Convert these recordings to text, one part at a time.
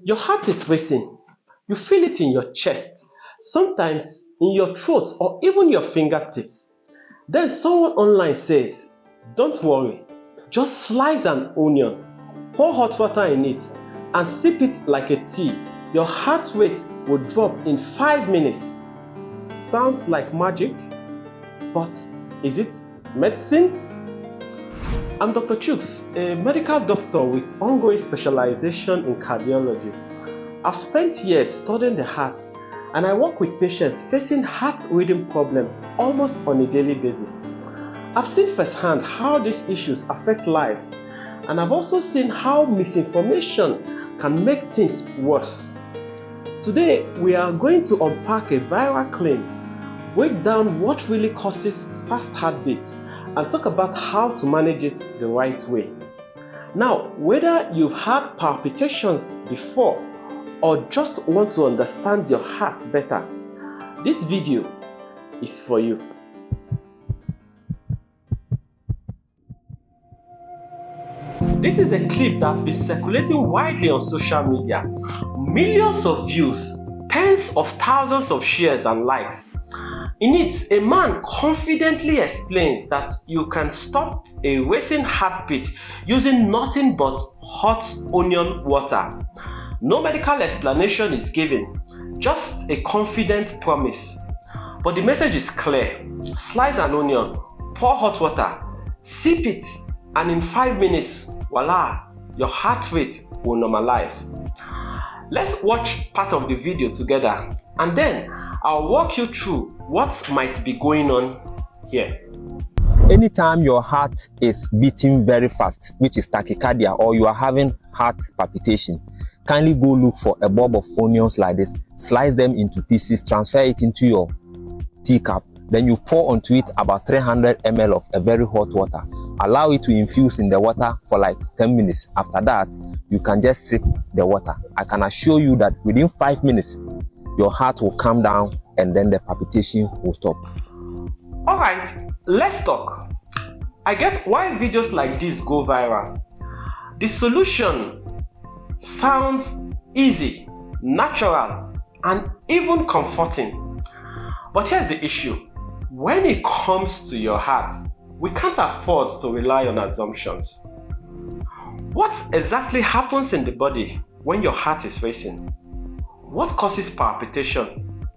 Your heart is racing. You feel it in your chest, sometimes in your throat or even your fingertips. Then someone online says, don't worry, just slice an onion, pour hot water in it, and sip it like a tea. Your heart rate will drop in 5 minutes. Sounds like magic, but is it medicine? I'm Dr. Chooks, a medical doctor with ongoing specialization in cardiology. I've spent years studying the heart, and I work with patients facing heart rhythm problems almost on a daily basis. I've seen firsthand how these issues affect lives, and I've also seen how misinformation can make things worse. Today, we are going to unpack a viral claim, break down what really causes fast heartbeats, and talk about how to manage it the right way. Now, whether you've had palpitations before or just want to understand your heart better, this video is for you. This is a clip that's been circulating widely on social media. Millions of views, tens of thousands of shares and likes. In it, a man confidently explains that you can stop a racing heartbeat using nothing but hot onion water. No medical explanation is given, just a confident promise. But the message is clear. Slice an onion, pour hot water, sip it, and in 5 minutes, voila, your heart rate will normalize. Let's watch part of the video together, and then I'll walk you through what might be going on here. Anytime your heart is beating very fast, which is tachycardia, or you are having heart palpitation, kindly go look for a bulb of onions like this, slice them into pieces, transfer it into your teacup, then you pour onto it about 300 ml of a very hot water. Allow it to infuse in the water for like 10 minutes. After that, you can just sip the water. I can assure you that within 5 minutes, your heart will calm down and then the palpitation will stop. Alright, let's talk. I get why videos like this go viral. The solution sounds easy, natural, and even comforting. But here's the issue. When it comes to your heart, we can't afford to rely on assumptions. What exactly happens in the body when your heart is racing? What causes palpitation?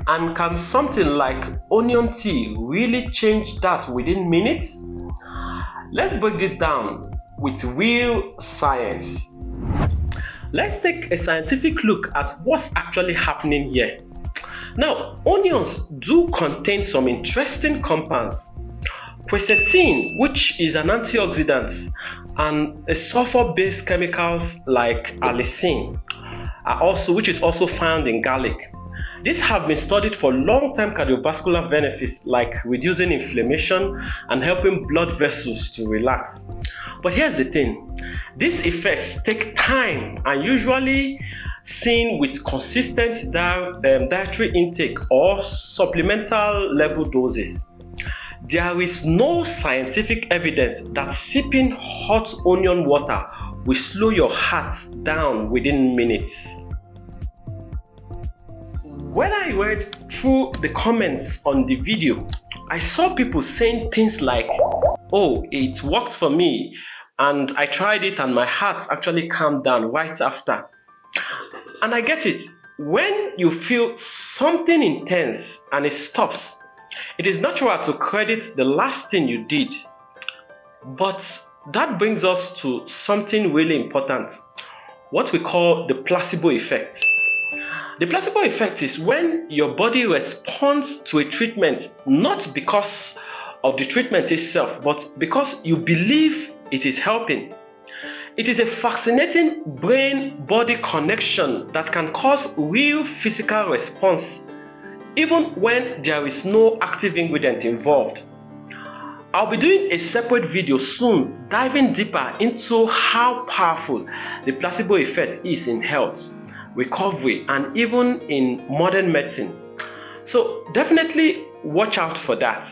And can something like onion tea really change that within minutes? Let's break this down with real science. Let's take a scientific look at what's actually happening here. Now, onions do contain some interesting compounds. Quercetin, which is an antioxidant, and a sulfur-based chemicals like allicin, which is also found in garlic. These have been studied for long-term cardiovascular benefits like reducing inflammation and helping blood vessels to relax. But here's the thing, these effects take time and usually seen with consistent dietary intake or supplemental level doses. There is no scientific evidence that sipping hot onion water will slow your heart down within minutes. When I read through the comments on the video, I saw people saying things like, oh, it worked for me, and I tried it and my heart actually calmed down right after. And I get it. When you feel something intense and it stops, it is natural to credit the last thing you did. But that brings us to something really important, what we call the placebo effect. The placebo effect is when your body responds to a treatment not because of the treatment itself, but because you believe it is helping. It is a fascinating brain-body connection that can cause real physical response even when there is no active ingredient involved. I'll be doing a separate video soon diving deeper into how powerful the placebo effect is in health, recovery, and even in modern medicine. So definitely watch out for that.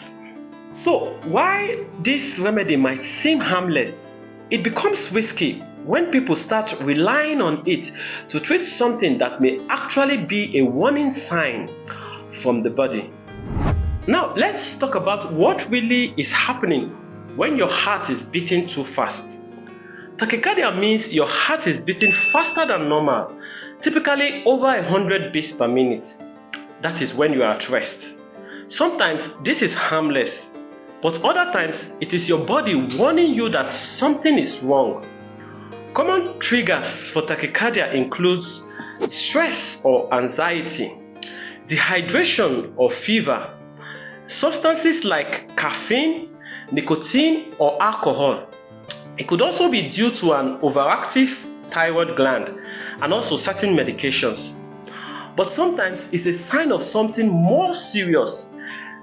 So while this remedy might seem harmless, it becomes risky when people start relying on it to treat something that may actually be a warning sign from the body. Now, let's talk about what really is happening when your heart is beating too fast. Tachycardia means your heart is beating faster than normal, typically over 100 beats per minute. That is when you are at rest. Sometimes this is harmless, but other times it is your body warning you that something is wrong. Common triggers for tachycardia includes stress or anxiety, dehydration or fever, substances like caffeine, nicotine, or alcohol. It could also be due to an overactive thyroid gland and also certain medications. But sometimes it's a sign of something more serious,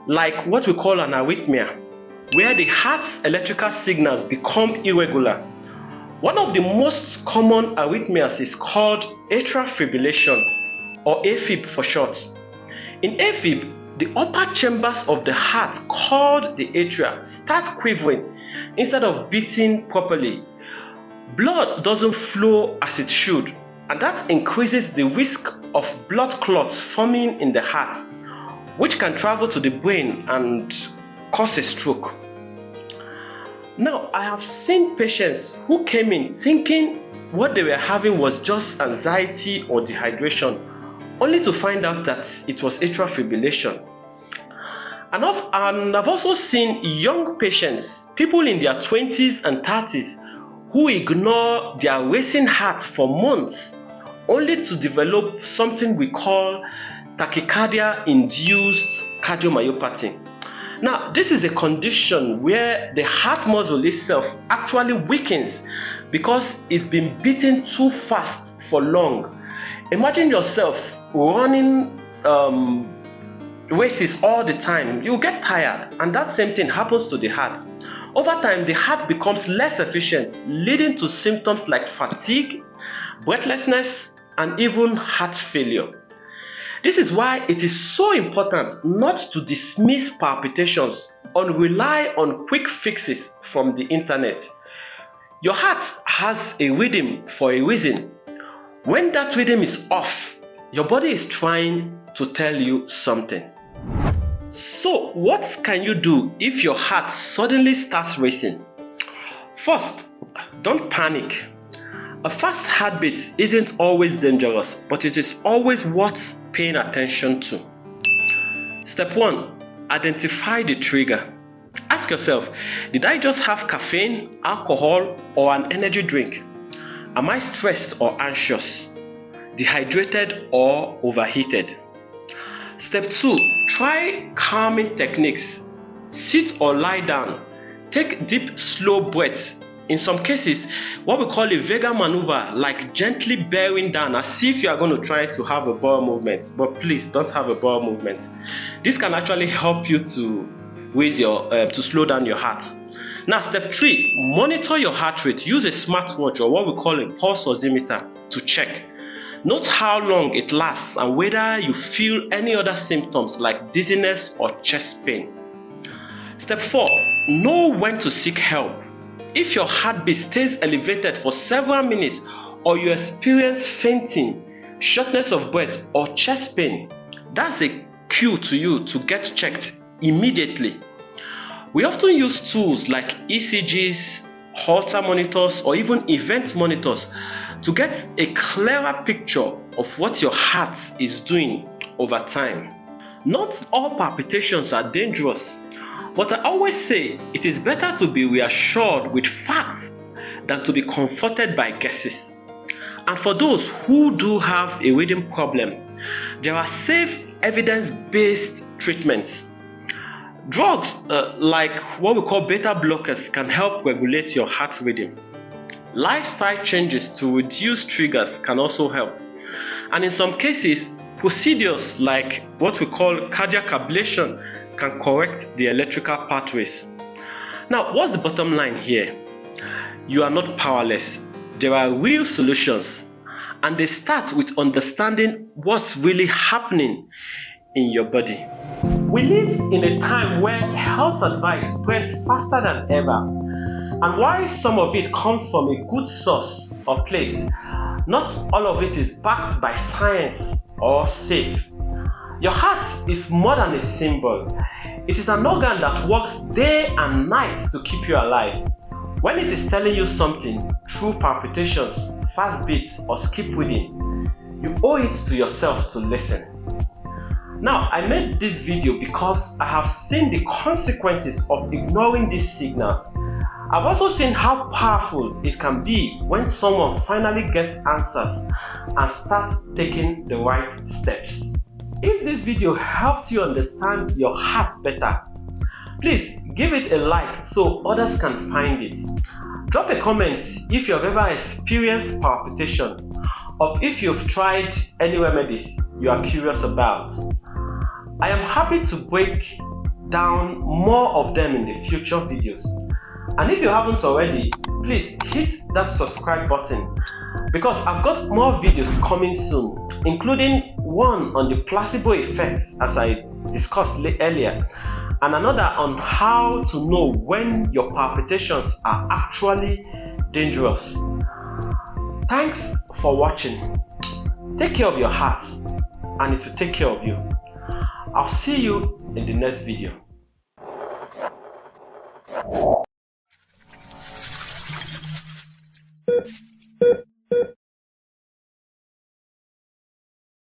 like what we call an arrhythmia, where the heart's electrical signals become irregular. One of the most common arrhythmias is called atrial fibrillation, or AFib for short. In AFib, the upper chambers of the heart, called the atria, start quivering instead of beating properly. Blood doesn't flow as it should, and that increases the risk of blood clots forming in the heart, which can travel to the brain and cause a stroke. Now, I have seen patients who came in thinking what they were having was just anxiety or dehydration, only to find out that it was atrial fibrillation. And I've also seen young patients, people in their 20s and 30s, who ignore their racing heart for months, only to develop something we call tachycardia-induced cardiomyopathy. Now, this is a condition where the heart muscle itself actually weakens because it's been beating too fast for long. Imagine yourself running races all the time. You get tired, and that same thing happens to the heart. Over time, the heart becomes less efficient, leading to symptoms like fatigue, breathlessness, and even heart failure. This is why it is so important not to dismiss palpitations or rely on quick fixes from the internet. Your heart has a rhythm for a reason. When that rhythm is off, your body is trying to tell you something. So, what can you do if your heart suddenly starts racing? First, don't panic. A fast heartbeat isn't always dangerous, but it is always worth paying attention to. Step 1. Identify the trigger. Ask yourself, did I just have caffeine, alcohol, or an energy drink? Am I stressed or anxious, dehydrated or overheated? Step 2. Try calming techniques. Sit or lie down. Take deep, slow breaths. In some cases, what we call a vagal maneuver, like gently bearing down as if you are going to try to have a bowel movement, but please don't have a bowel movement. This can actually help you to raise to slow down your heart. Now, step 3, monitor your heart rate. Use a smartwatch or what we call a pulse oximeter to check. Note how long it lasts and whether you feel any other symptoms like dizziness or chest pain. Step 4, know when to seek help. If your heartbeat stays elevated for several minutes or you experience fainting, shortness of breath, or chest pain, that's a cue to you to get checked immediately. We often use tools like ECGs, Holter monitors, or even event monitors to get a clearer picture of what your heart is doing over time. Not all palpitations are dangerous, but I always say it is better to be reassured with facts than to be comforted by guesses. And for those who do have a rhythm problem, there are safe evidence-based treatments. Drugs like what we call beta blockers can help regulate your heart rhythm. Lifestyle changes to reduce triggers can also help. And in some cases, procedures like what we call cardiac ablation can correct the electrical pathways. Now, what's the bottom line here? You are not powerless. There are real solutions, and they start with understanding what's really happening in your body. We live in a time where health advice spreads faster than ever. And while some of it comes from a good source or place, not all of it is backed by science or safe. Your heart is more than a symbol. It is an organ that works day and night to keep you alive. When it is telling you something through palpitations, fast beats, or skip breathing, you owe it to yourself to listen. Now, I made this video because I have seen the consequences of ignoring these signals. I've also seen how powerful it can be when someone finally gets answers and starts taking the right steps. If this video helped you understand your heart better, please give it a like so others can find it. Drop a comment if you've ever experienced palpitation, or if you've tried any remedies you are curious about. I am happy to break down more of them in the future videos. And if you haven't already, please hit that subscribe button, because I've got more videos coming soon, including one on the placebo effects as I discussed earlier, and another on how to know when your palpitations are actually dangerous. Thanks for watching. Take care of your heart and it will take care of you. I'll see you in the next video.